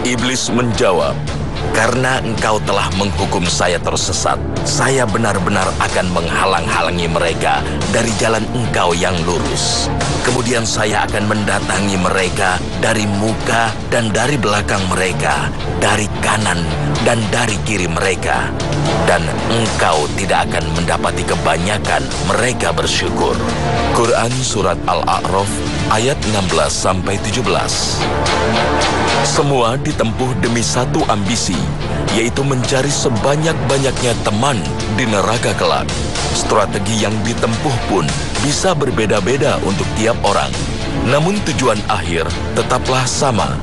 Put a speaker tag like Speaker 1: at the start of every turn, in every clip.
Speaker 1: Iblis menjawab, "Karena engkau telah menghukum saya tersesat, saya benar-benar akan menghalang-halangi mereka dari jalan engkau yang lurus. Kemudian saya akan mendatangi mereka dari muka dan dari belakang mereka, dari kanan dan dari kiri mereka. Dan engkau tidak akan mendapati kebanyakan mereka bersyukur." Quran Surat Al-A'raf ayat 16-17. Semua ditempuh demi satu ambisi, yaitu mencari sebanyak-banyaknya teman di neraka kelak. Strategi yang ditempuh pun bisa berbeda-beda untuk tiap orang. Namun tujuan akhir tetaplah sama.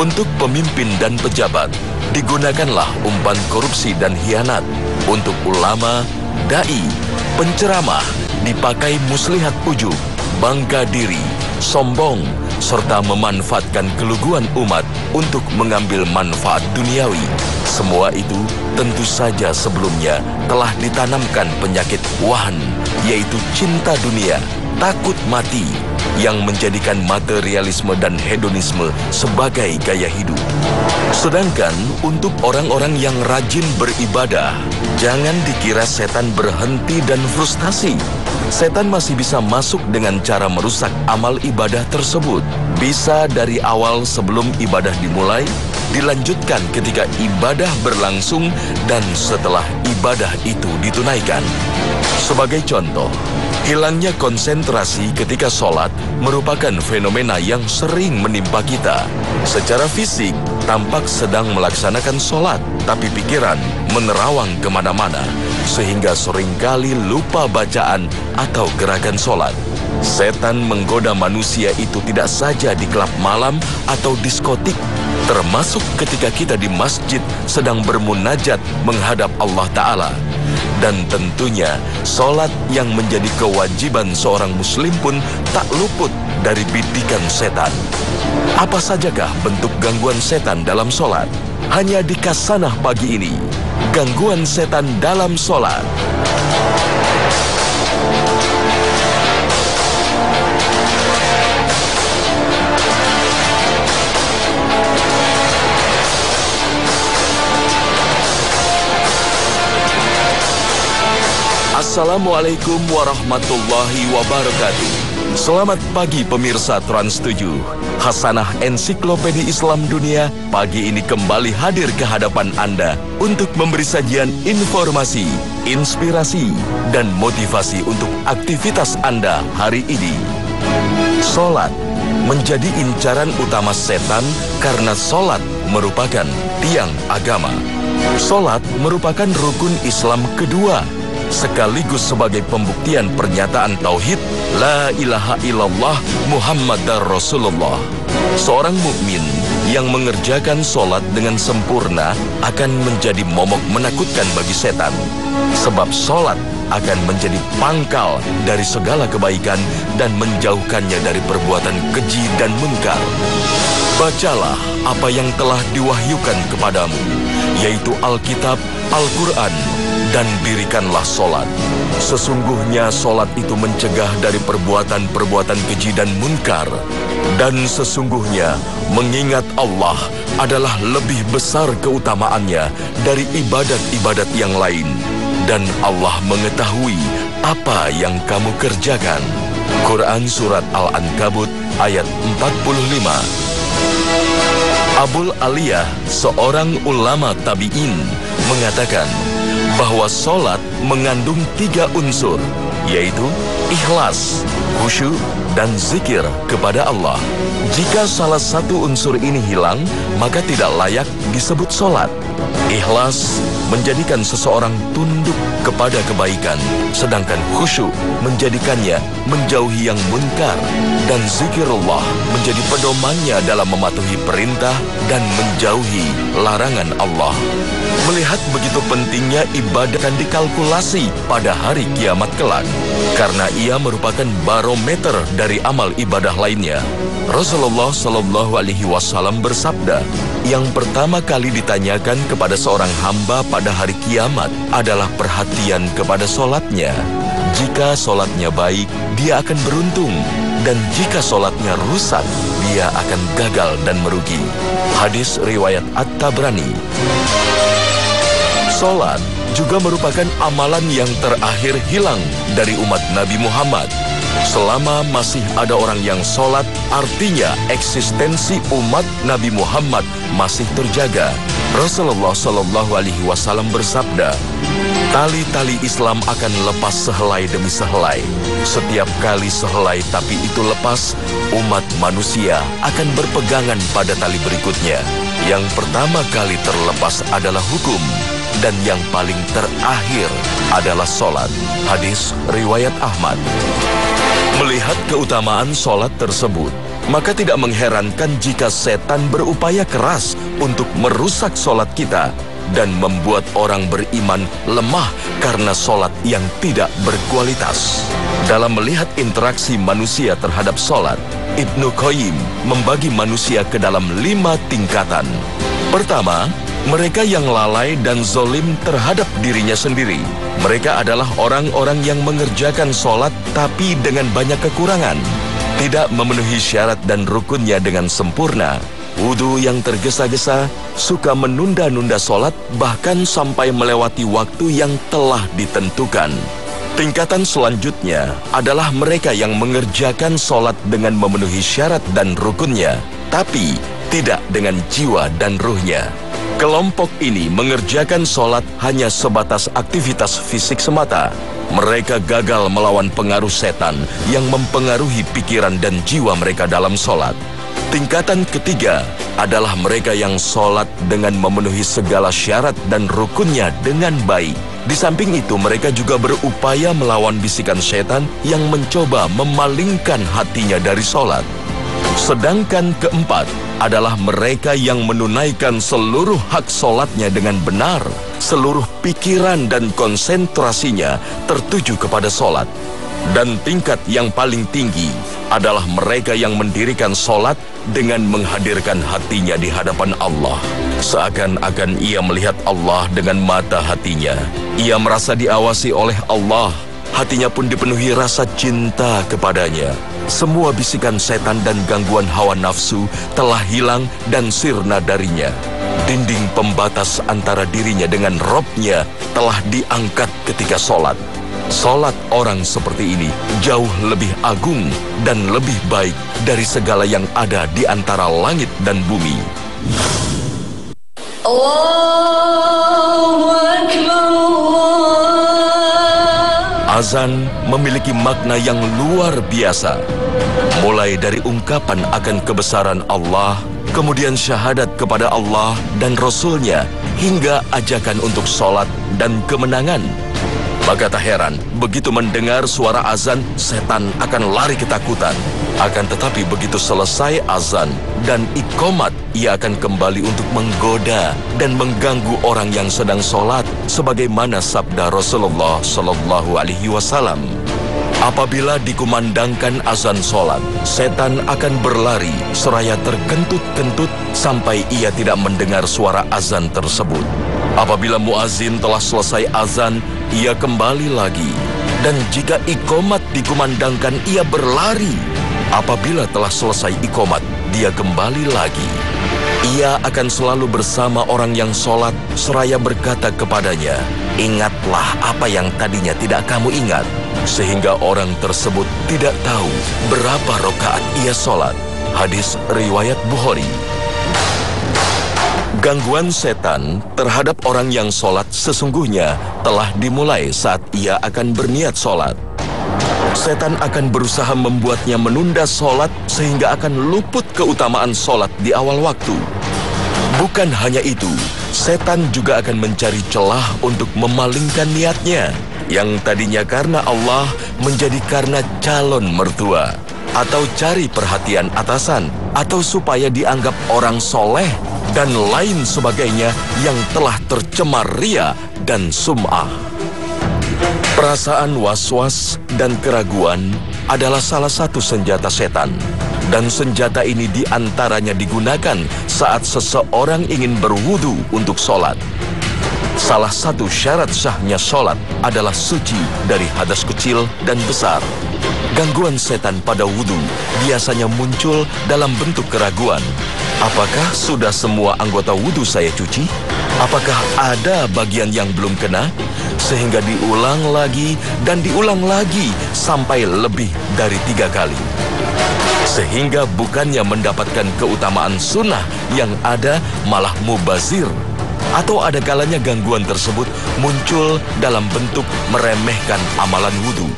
Speaker 1: Untuk pemimpin dan pejabat, digunakanlah umpan korupsi dan hianat. Untuk ulama, dai, penceramah, dipakai muslihat ujub, bangga diri, sombong, serta memanfaatkan keluguan umat untuk mengambil manfaat duniawi. Semua itu tentu saja sebelumnya telah ditanamkan penyakit wahan, yaitu cinta dunia, takut mati, yang menjadikan materialisme dan hedonisme sebagai gaya hidup. Sedangkan untuk orang-orang yang rajin beribadah, jangan dikira setan berhenti dan frustasi. Setan masih bisa masuk dengan cara merusak amal ibadah tersebut. Bisa dari awal sebelum ibadah dimulai, dilanjutkan ketika ibadah berlangsung, dan setelah ibadah itu ditunaikan. Sebagai contoh, hilangnya konsentrasi ketika sholat merupakan fenomena yang sering menimpa kita. Secara fisik, tampak sedang melaksanakan sholat, tapi pikiran menerawang kemana-mana, sehingga seringkali lupa bacaan atau gerakan sholat. Setan menggoda manusia itu tidak saja di klub malam atau diskotik, termasuk ketika kita di masjid sedang bermunajat menghadap Allah Ta'ala. Dan tentunya, sholat yang menjadi kewajiban seorang muslim pun tak luput dari bidikan setan. Apa sajakah bentuk gangguan setan dalam sholat? Hanya di Kasanah pagi ini, gangguan setan dalam sholat. Assalamualaikum warahmatullahi wabarakatuh. Selamat pagi pemirsa Trans 7. Hasanah Ensiklopedia Islam Dunia pagi ini kembali hadir ke hadapan Anda untuk memberi sajian informasi, inspirasi, dan motivasi untuk aktivitas Anda hari ini. Sholat menjadi incaran utama setan karena sholat merupakan tiang agama. Sholat merupakan rukun Islam kedua, sekaligus sebagai pembuktian pernyataan tauhid La ilaha illallah Muhammadar Rasulullah. Seorang mukmin yang mengerjakan sholat dengan sempurna akan menjadi momok menakutkan bagi setan, sebab sholat akan menjadi pangkal dari segala kebaikan dan menjauhkannya dari perbuatan keji dan munkar. Bacalah apa yang telah diwahyukan kepadamu, yaitu Alkitab, Al-Quran, dan dirikanlah sholat. Sesungguhnya sholat itu mencegah dari perbuatan-perbuatan keji dan munkar. Dan sesungguhnya mengingat Allah adalah lebih besar keutamaannya dari ibadat-ibadat yang lain. Dan Allah mengetahui apa yang kamu kerjakan. Quran Surat Al-Ankabut ayat 45. Abul Aliyah, seorang ulama tabi'in, mengatakan bahwa sholat mengandung 3 unsur, yaitu ikhlas, khusyuk, dan zikir kepada Allah. Jika salah satu unsur ini hilang, maka tidak layak disebut sholat. Ikhlas menjadikan seseorang tunduk kepada kebaikan, sedangkan khusyuk menjadikannya menjauhi yang munkar, dan zikirullah menjadi pedomannya dalam mematuhi perintah dan menjauhi larangan Allah. Melihat begitu pentingnya ibadah akan dikalkulasi pada hari kiamat kelak, karena ia merupakan barometer dari amal ibadah lainnya. Rasulullah Shallallahu Alaihi Wasallam bersabda, yang pertama kali ditanyakan kepada seorang hamba pada hari kiamat adalah perhatian kepada sholatnya. Jika sholatnya baik, dia akan beruntung. Dan jika sholatnya rusak, dia akan gagal dan merugi. Hadis riwayat At-Tabrani. Salat juga merupakan amalan yang terakhir hilang dari umat Nabi Muhammad. Selama masih ada orang yang salat, artinya eksistensi umat Nabi Muhammad masih terjaga. Rasulullah Shallallahu Alaihi Wasallam bersabda, tali-tali Islam akan lepas sehelai demi sehelai. Setiap kali sehelai tapi itu lepas, umat manusia akan berpegangan pada tali berikutnya. Yang pertama kali terlepas adalah hukum, dan yang paling terakhir adalah sholat. Hadis riwayat Ahmad. Melihat keutamaan sholat tersebut, maka tidak mengherankan jika setan berupaya keras untuk merusak sholat kita dan membuat orang beriman lemah karena sholat yang tidak berkualitas. Dalam melihat interaksi manusia terhadap sholat, Ibnu Qayyim membagi manusia ke dalam 5 tingkatan. Pertama, mereka yang lalai dan zolim terhadap dirinya sendiri. Mereka adalah orang-orang yang mengerjakan sholat tapi dengan banyak kekurangan. Tidak memenuhi syarat dan rukunnya dengan sempurna. Wudhu yang tergesa-gesa, suka menunda-nunda sholat bahkan sampai melewati waktu yang telah ditentukan. Tingkatan selanjutnya adalah mereka yang mengerjakan sholat dengan memenuhi syarat dan rukunnya, tapi tidak dengan jiwa dan ruhnya. Kelompok ini mengerjakan sholat hanya sebatas aktivitas fisik semata. Mereka gagal melawan pengaruh setan yang mempengaruhi pikiran dan jiwa mereka dalam sholat. Tingkatan ketiga adalah mereka yang sholat dengan memenuhi segala syarat dan rukunnya dengan baik. Di samping itu mereka juga berupaya melawan bisikan setan yang mencoba memalingkan hatinya dari sholat. Sedangkan keempat adalah mereka yang menunaikan seluruh hak sholatnya dengan benar. Seluruh pikiran dan konsentrasinya tertuju kepada sholat. Dan tingkat yang paling tinggi adalah mereka yang mendirikan sholat dengan menghadirkan hatinya di hadapan Allah. Seakan-akan ia melihat Allah dengan mata hatinya. Ia merasa diawasi oleh Allah. Hatinya pun dipenuhi rasa cinta kepadanya. Semua bisikan setan dan gangguan hawa nafsu telah hilang dan sirna darinya. Dinding pembatas antara dirinya dengan Robnya telah diangkat ketika sholat. Sholat orang seperti ini jauh lebih agung dan lebih baik dari segala yang ada di antara langit dan bumi.
Speaker 2: Allahu Akbar.
Speaker 1: Azan memiliki makna yang luar biasa. Mulai dari ungkapan akan kebesaran Allah, kemudian syahadat kepada Allah dan Rasul-Nya, hingga ajakan untuk sholat dan kemenangan. Maka tak heran, begitu mendengar suara azan, setan akan lari ketakutan. Akan tetapi begitu selesai azan dan iqomat, ia akan kembali untuk menggoda dan mengganggu orang yang sedang sholat, sebagaimana sabda Rasulullah Shallallahu Alaihi Wasallam. Apabila dikumandangkan azan sholat, setan akan berlari seraya terkentut-kentut sampai ia tidak mendengar suara azan tersebut. Apabila muazin telah selesai azan, ia kembali lagi. Dan jika iqomat dikumandangkan, ia berlari. Apabila telah selesai iqomat, dia kembali lagi. Ia akan selalu bersama orang yang sholat seraya berkata kepadanya, "Ingatlah apa yang tadinya tidak kamu ingat." Sehingga orang tersebut tidak tahu berapa rakaat ia sholat. Hadis riwayat Bukhari. Gangguan setan terhadap orang yang sholat sesungguhnya telah dimulai saat ia akan berniat sholat. Setan akan berusaha membuatnya menunda sholat sehingga akan luput keutamaan sholat di awal waktu. Bukan hanya itu, setan juga akan mencari celah untuk memalingkan niatnya, yang tadinya karena Allah menjadi karena calon mertua, atau cari perhatian atasan, atau supaya dianggap orang soleh, dan lain sebagainya yang telah tercemar ria dan sum'ah. Perasaan was-was dan keraguan adalah salah satu senjata setan. Dan senjata ini diantaranya digunakan saat seseorang ingin berwudu untuk sholat. Salah satu syarat sahnya sholat adalah suci dari hadas kecil dan besar. Gangguan setan pada wudhu biasanya muncul dalam bentuk keraguan. Apakah sudah semua anggota wudhu saya cuci? Apakah ada bagian yang belum kena? Sehingga diulang lagi dan diulang lagi sampai lebih dari 3 kali. Sehingga bukannya mendapatkan keutamaan sunnah yang ada, malah mubazir. Atau ada kalanya gangguan tersebut muncul dalam bentuk meremehkan amalan wudhu,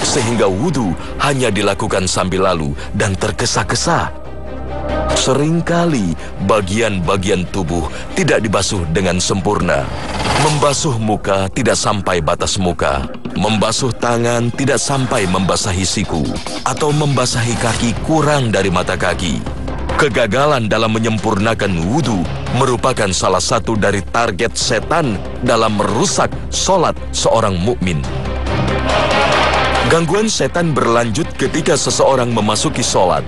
Speaker 1: sehingga wudhu hanya dilakukan sambil lalu dan tergesa-gesa. Seringkali bagian-bagian tubuh tidak dibasuh dengan sempurna. Membasuh muka tidak sampai batas muka. Membasuh tangan tidak sampai membasahi siku. Atau membasahi kaki kurang dari mata kaki. Kegagalan dalam menyempurnakan wudhu merupakan salah satu dari target setan dalam merusak sholat seorang mukmin. Gangguan setan berlanjut ketika seseorang memasuki sholat.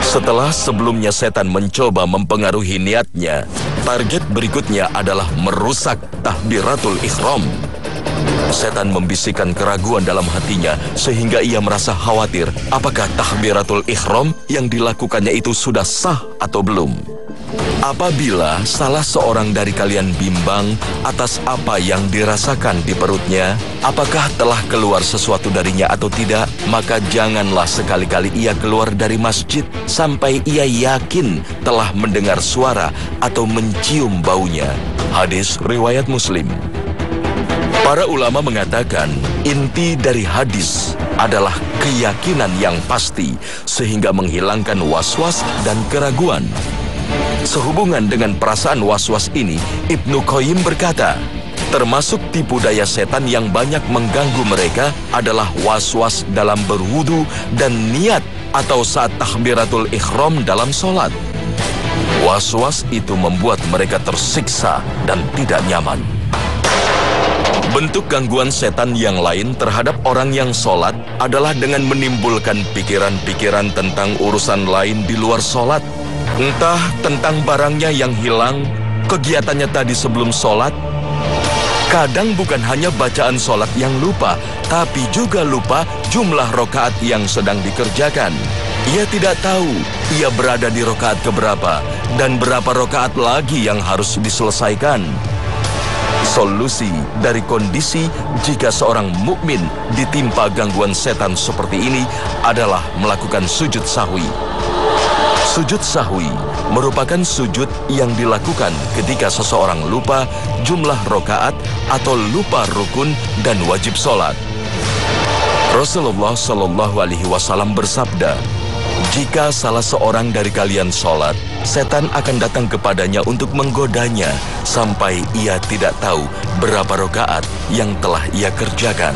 Speaker 1: Setelah sebelumnya setan mencoba mempengaruhi niatnya, target berikutnya adalah merusak takbiratul ihram. Setan membisikkan keraguan dalam hatinya sehingga ia merasa khawatir apakah takbiratul ihram yang dilakukannya itu sudah sah atau belum. Apabila salah seorang dari kalian bimbang atas apa yang dirasakan di perutnya, apakah telah keluar sesuatu darinya atau tidak, maka janganlah sekali-kali ia keluar dari masjid sampai ia yakin telah mendengar suara atau mencium baunya. Hadis riwayat Muslim. Para ulama mengatakan inti dari hadis adalah keyakinan yang pasti sehingga menghilangkan was-was dan keraguan. Sehubungan dengan perasaan was-was ini, Ibnu Qayyim berkata, termasuk tipu daya setan yang banyak mengganggu mereka adalah was-was dalam berwudu dan niat atau saat takbiratul ihram dalam sholat. Was-was itu membuat mereka tersiksa dan tidak nyaman. Bentuk gangguan setan yang lain terhadap orang yang sholat adalah dengan menimbulkan pikiran-pikiran tentang urusan lain di luar sholat. Entah tentang barangnya yang hilang, kegiatannya tadi sebelum sholat. Kadang bukan hanya bacaan sholat yang lupa, tapi juga lupa jumlah rokaat yang sedang dikerjakan. Ia tidak tahu ia berada di rokaat keberapa dan berapa rokaat lagi yang harus diselesaikan. Solusi dari kondisi jika seorang mukmin ditimpa gangguan setan seperti ini adalah melakukan sujud sahwi. Sujud sahwi merupakan sujud yang dilakukan ketika seseorang lupa jumlah rokaat atau lupa rukun dan wajib sholat. Rasulullah Shallallahu Alaihi Wasallam bersabda, jika salah seorang dari kalian sholat, setan akan datang kepadanya untuk menggodanya sampai ia tidak tahu berapa rokaat yang telah ia kerjakan.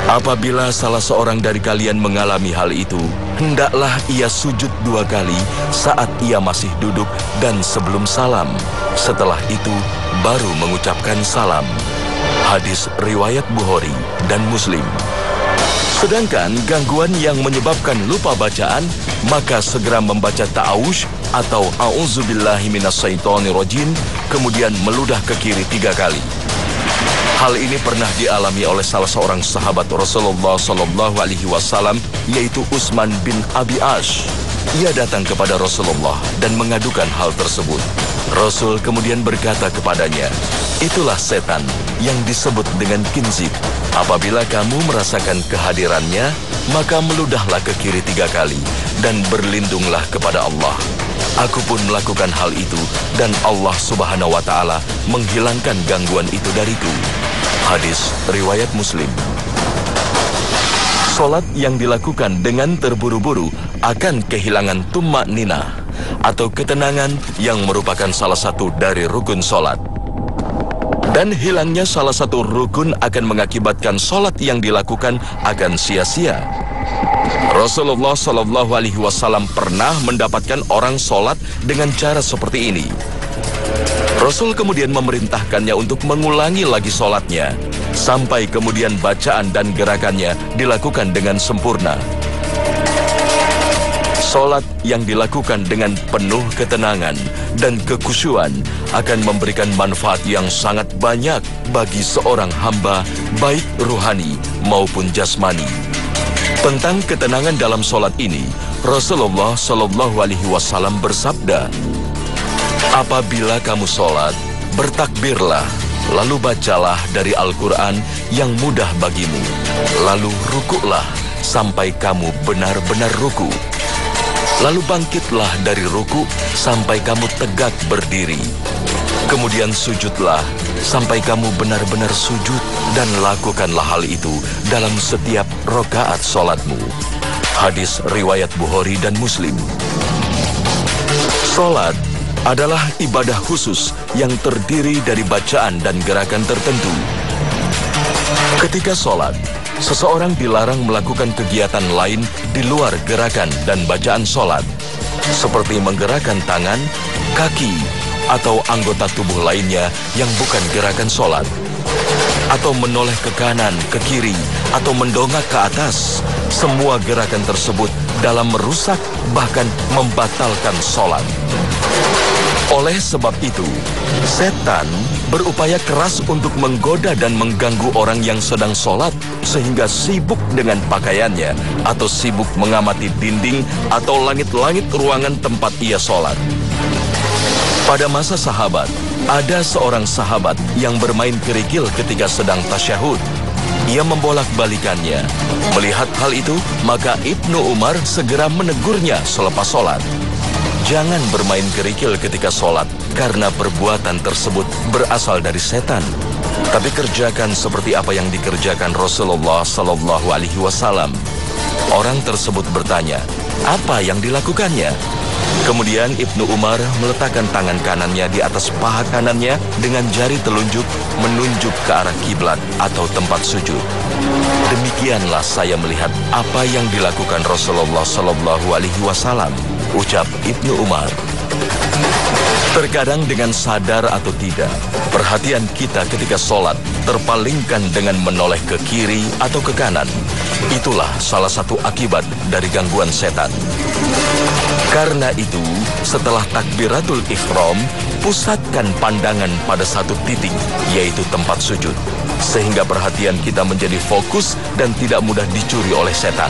Speaker 1: Apabila salah seorang dari kalian mengalami hal itu, hendaklah ia sujud 2 kali saat ia masih duduk dan sebelum salam. Setelah itu, baru mengucapkan salam. Hadis riwayat Bukhari dan Muslim. Sedangkan gangguan yang menyebabkan lupa bacaan, maka segera membaca ta'awush atau a'udzubillahi minasyaitonirrajim, kemudian meludah ke kiri 3 kali. Hal ini pernah dialami oleh salah seorang sahabat Rasulullah Shallallahu Alaihi Wasallam, yaitu Utsman bin Abi Ash. Ia datang kepada Rasulullah dan mengadukan hal tersebut. Rasul kemudian berkata kepadanya, itulah setan yang disebut dengan kinzib. Apabila kamu merasakan kehadirannya, maka meludahlah ke kiri 3 kali dan berlindunglah kepada Allah. Aku pun melakukan hal itu dan Allah Subhanahu wa Ta'ala menghilangkan gangguan itu dariku. Hadis riwayat Muslim. Salat yang dilakukan dengan terburu-buru akan kehilangan tumma'ninah atau ketenangan yang merupakan salah satu dari rukun salat. Dan hilangnya salah satu rukun akan mengakibatkan salat yang dilakukan akan sia-sia. Rasulullah Shallallahu Alaihi Wasallam pernah mendapatkan orang sholat dengan cara seperti ini. Rasul kemudian memerintahkannya untuk mengulangi lagi sholatnya, sampai kemudian bacaan dan gerakannya dilakukan dengan sempurna. Solat yang dilakukan dengan penuh ketenangan dan kekhusyuan akan memberikan manfaat yang sangat banyak bagi seorang hamba, baik ruhani maupun jasmani. Tentang ketenangan dalam solat ini, Rasulullah Shallallahu Alaihi Wasallam bersabda, apabila kamu solat, bertakbirlah, lalu bacalah dari Al-Quran yang mudah bagimu, lalu rukuklah sampai kamu benar-benar ruku. Lalu bangkitlah dari ruku sampai kamu tegak berdiri. Kemudian sujudlah sampai kamu benar-benar sujud dan lakukanlah hal itu dalam setiap rakaat solatmu. Hadis riwayat Bukhari dan Muslim. Solat adalah ibadah khusus yang terdiri dari bacaan dan gerakan tertentu. Ketika solat, seseorang dilarang melakukan kegiatan lain di luar gerakan dan bacaan solat, seperti menggerakkan tangan, kaki, atau anggota tubuh lainnya yang bukan gerakan solat, atau menoleh ke kanan, ke kiri, atau mendongak ke atas. Semua gerakan tersebut dalam merusak, bahkan membatalkan solat. Oleh sebab itu, setan berupaya keras untuk menggoda dan mengganggu orang yang sedang sholat sehingga sibuk dengan pakaiannya atau sibuk mengamati dinding atau langit-langit ruangan tempat ia sholat. Pada masa sahabat, ada seorang sahabat yang bermain kerikil ketika sedang tasyahud. Ia membolak-balikannya. Melihat hal itu, maka Ibnu Umar segera menegurnya selepas sholat. Jangan bermain kerikil ketika sholat, karena perbuatan tersebut berasal dari setan. Tapi kerjakan seperti apa yang dikerjakan Rasulullah Sallallahu Alaihi Wasallam. Orang tersebut bertanya, apa yang dilakukannya? Kemudian Ibnu Umar meletakkan tangan kanannya di atas paha kanannya dengan jari telunjuk menunjuk ke arah kiblat atau tempat sujud. Demikianlah saya melihat apa yang dilakukan Rasulullah Sallallahu Alaihi Wasallam, ucap Ibnu Umar. Terkadang dengan sadar atau tidak, perhatian kita ketika sholat terpalingkan dengan menoleh ke kiri atau ke kanan. Itulah salah satu akibat dari gangguan setan. Karena itu, setelah takbiratul ihram, pusatkan pandangan pada satu titik, yaitu tempat sujud. Sehingga perhatian kita menjadi fokus dan tidak mudah dicuri oleh setan.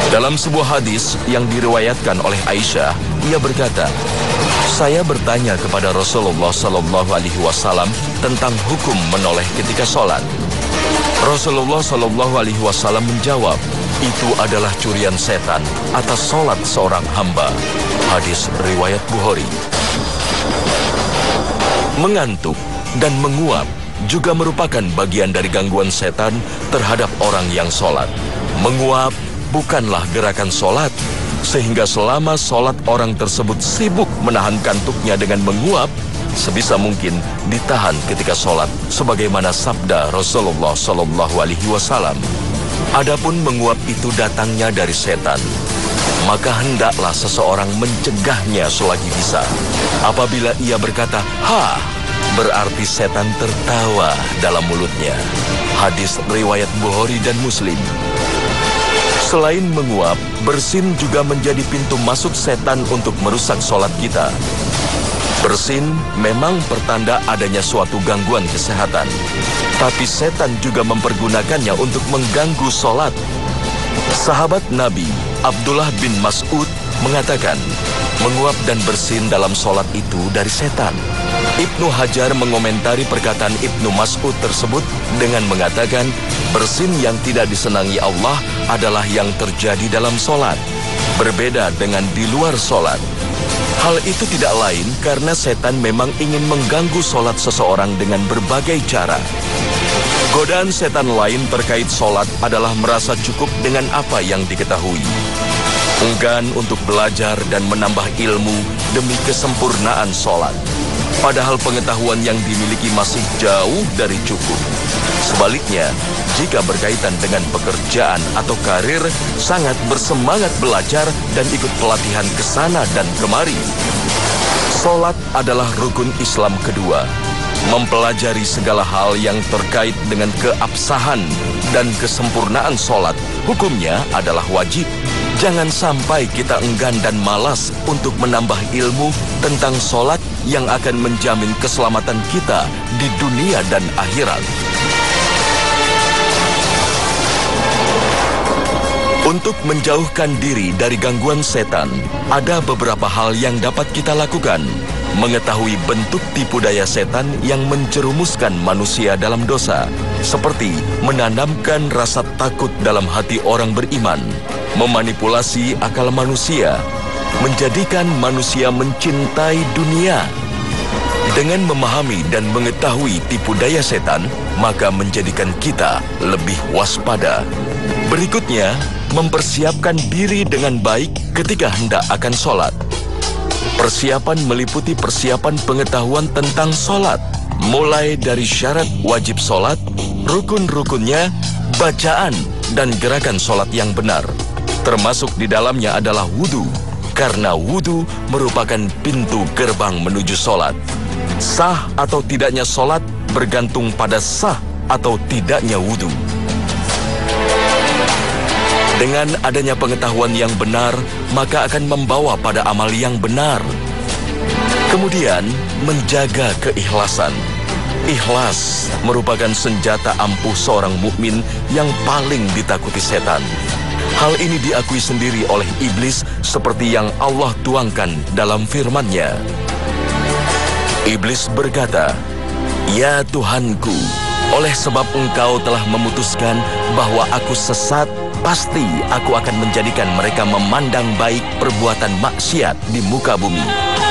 Speaker 1: Dalam sebuah hadis yang diriwayatkan oleh Aisyah, ia berkata, saya bertanya kepada Rasulullah Sallallahu Alaihi Wasallam tentang hukum menoleh ketika sholat. Rasulullah Sallallahu Alaihi Wasallam menjawab, itu adalah curian setan atas sholat seorang hamba. Hadis riwayat Bukhari. Mengantuk dan menguap juga merupakan bagian dari gangguan setan terhadap orang yang sholat. Menguap bukanlah gerakan sholat, sehingga selama sholat orang tersebut sibuk menahan kantuknya dengan menguap, sebisa mungkin ditahan ketika sholat, sebagaimana sabda Rasulullah Sallallahu Alaihi Wasallam. Adapun menguap itu datangnya dari setan, maka hendaklah seseorang mencegahnya selagi bisa. Apabila ia berkata, "Ha!" berarti setan tertawa dalam mulutnya. Hadis riwayat Bukhari dan Muslim. Selain menguap, bersin juga menjadi pintu masuk setan untuk merusak sholat kita. Bersin memang pertanda adanya suatu gangguan kesehatan, tapi setan juga mempergunakannya untuk mengganggu sholat. Sahabat Nabi Abdullah bin Mas'ud mengatakan, menguap dan bersin dalam sholat itu dari setan. Ibnu Hajar mengomentari perkataan Ibnu Mas'ud tersebut dengan mengatakan, bersin yang tidak disenangi Allah adalah yang terjadi dalam sholat, berbeda dengan di luar sholat. Hal itu tidak lain karena setan memang ingin mengganggu sholat seseorang dengan berbagai cara. Godaan setan lain terkait sholat adalah merasa cukup dengan apa yang diketahui. Enggan untuk belajar dan menambah ilmu demi kesempurnaan sholat. Padahal pengetahuan yang dimiliki masih jauh dari cukup. Sebaliknya, jika berkaitan dengan pekerjaan atau karir, sangat bersemangat belajar dan ikut pelatihan ke sana dan kemari. Sholat adalah rukun Islam kedua. Mempelajari segala hal yang terkait dengan keabsahan dan kesempurnaan sholat, hukumnya adalah wajib. Jangan sampai kita enggan dan malas untuk menambah ilmu tentang sholat yang akan menjamin keselamatan kita di dunia dan akhirat. Untuk menjauhkan diri dari gangguan setan, ada beberapa hal yang dapat kita lakukan. Mengetahui bentuk tipu daya setan yang menjerumuskan manusia dalam dosa, seperti menanamkan rasa takut dalam hati orang beriman, memanipulasi akal manusia, menjadikan manusia mencintai dunia. Dengan memahami dan mengetahui tipu daya setan, maka menjadikan kita lebih waspada. Berikutnya, mempersiapkan diri dengan baik ketika hendak akan sholat. Persiapan meliputi persiapan pengetahuan tentang sholat, mulai dari syarat wajib sholat, rukun-rukunnya, bacaan, dan gerakan sholat yang benar. Termasuk di dalamnya adalah wudhu, karena wudhu merupakan pintu gerbang menuju sholat. Sah atau tidaknya sholat bergantung pada sah atau tidaknya wudhu. Dengan adanya pengetahuan yang benar, maka akan membawa pada amal yang benar. Kemudian, menjaga keikhlasan. Ikhlas merupakan senjata ampuh seorang mukmin yang paling ditakuti setan. Hal ini diakui sendiri oleh iblis seperti yang Allah tuangkan dalam firman-Nya. Iblis berkata, "Ya Tuhanku, oleh sebab Engkau telah memutuskan bahwa aku sesat, pasti aku akan menjadikan mereka memandang baik perbuatan maksiat di muka bumi.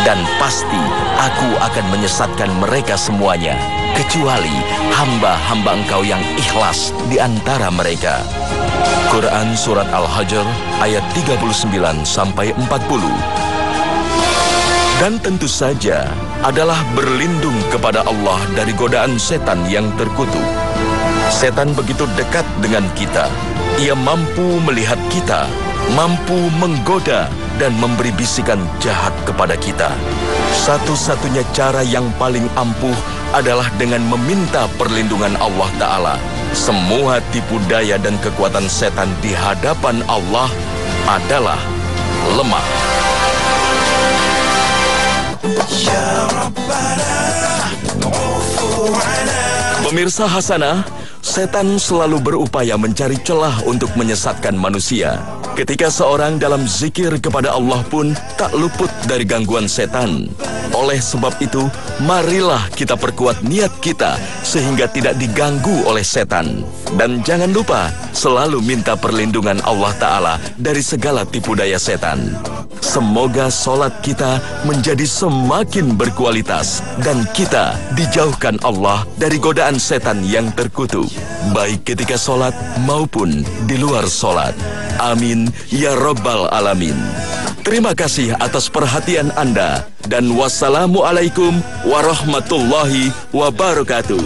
Speaker 1: Dan pasti aku akan menyesatkan mereka semuanya, kecuali hamba-hamba Engkau yang ikhlas di antara mereka." Quran Surat Al-Hajr ayat 39-40. Dan tentu saja adalah berlindung kepada Allah dari godaan setan yang terkutuk. Setan begitu dekat dengan kita. Ia mampu melihat kita, mampu menggoda dan memberi bisikan jahat kepada kita. Satu-satunya cara yang paling ampuh adalah dengan meminta perlindungan Allah Ta'ala. Semua tipu daya dan kekuatan setan di hadapan Allah adalah lemah. Pemirsa Hasanah, setan selalu berupaya mencari celah untuk menyesatkan manusia. Ketika seorang dalam zikir kepada Allah pun tak luput dari gangguan setan. Oleh sebab itu, marilah kita perkuat niat kita sehingga tidak diganggu oleh setan. Dan jangan lupa selalu minta perlindungan Allah Ta'ala dari segala tipu daya setan. Semoga sholat kita menjadi semakin berkualitas dan kita dijauhkan Allah dari godaan setan yang terkutuk, baik ketika sholat maupun di luar sholat. Amin ya Rabbal Alamin. Terima kasih atas perhatian Anda dan wassalamualaikum warahmatullahi wabarakatuh.